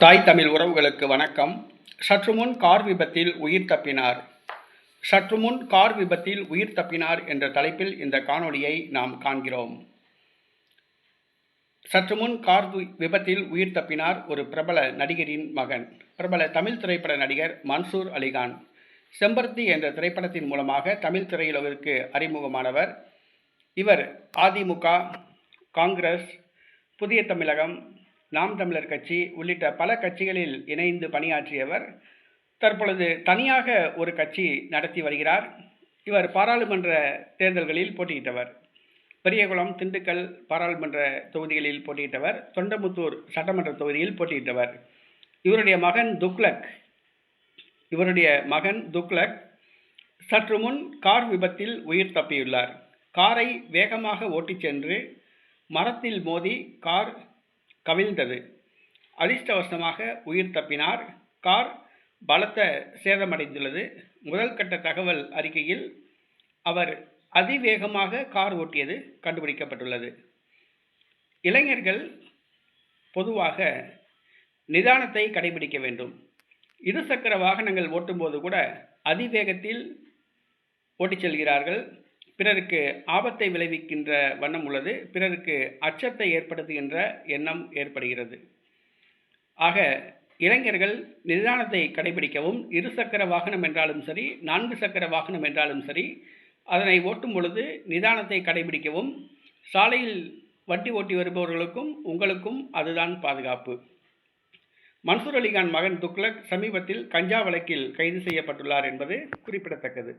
தாய் தமிழ் உறவுகளுக்கு வணக்கம். சற்றுமுன் கார் விபத்தில் உயிர் தப்பினார். சற்றுமுன் கார் விபத்தில் உயிர் தப்பினார் என்ற தலைப்பில் இந்த காணொளியை நாம் காண்கிறோம். சற்றுமுன் கார் விபத்தில் உயிர் தப்பினார் ஒரு பிரபல நடிகரின் மகன். பிரபல தமிழ் திரைப்பட நடிகர் மன்சூர் அலிகான் செம்பருத்தி என்ற திரைப்படத்தின் மூலமாக தமிழ் திரையுலகிற்கு அறிமுகமானவர். இவர் அதிமுக, காங்கிரஸ், புதிய தமிழகம், நாம் தமிழர் கட்சி உள்ளிட்ட பல கட்சிகளில் இணைந்து பணியாற்றியவர். தற்பொழுது தனியாக ஒரு கட்சி நடத்தி வருகிறார். இவர் பாராளுமன்ற தேர்தல்களில் போட்டியிட்டவர். பெரியகுளம், திண்டுக்கல் பாராளுமன்ற தொகுதிகளில் போட்டியிட்டவர். தொண்டமுத்தூர் சட்டமன்ற தொகுதியில் போட்டியிட்டவர். இவருடைய மகன் துக்ளக் சற்று முன் கார் விபத்தில் உயிர் தப்பியுள்ளார். காரை வேகமாக ஓட்டிச் சென்று மரத்தில் மோதி கார் கவிழ்ந்தது. அதிர்ஷ்டவசமாக உயிர் தப்பினார். கார் பலத்த சேதமடைந்துள்ளது. முதல் கட்ட தகவல் அறிக்கையில் அவர் அதிவேகமாக கார் ஓட்டியது கண்டுபிடிக்கப்பட்டுள்ளது. இளைஞர்கள் பொதுவாக நிதானத்தை கடைபிடிக்க வேண்டும். இருசக்கர வாகனங்கள் ஓட்டும்போது கூட அதிவேகத்தில் ஓட்டிச் செல்கிறார்கள். பிறருக்கு ஆபத்தை விளைவிக்கின்ற வண்ணம் உள்ளது. பிறருக்கு அச்சத்தை ஏற்படுத்துகின்ற எண்ணம் ஏற்படுகிறது. ஆக இளைஞர்கள் நிதானத்தை கடைபிடிக்கவும், இருசக்கர வாகனம் என்றாலும் சரி, 4 சக்கர வாகனம் என்றாலும் சரி, அதனை ஓட்டும் பொழுது நிதானத்தை கடைபிடிக்கவும். சாலையில் வண்டி ஓட்டி வருபவர்களுக்கும் உங்களுக்கும் அதுதான் பாதுகாப்பு. மன்சூர் அலிகான் மகன் துக்ளக் சமீபத்தில் கஞ்சா வழக்கில் கைது செய்யப்பட்டுள்ளார் என்பது குறிப்பிடத்தக்கது.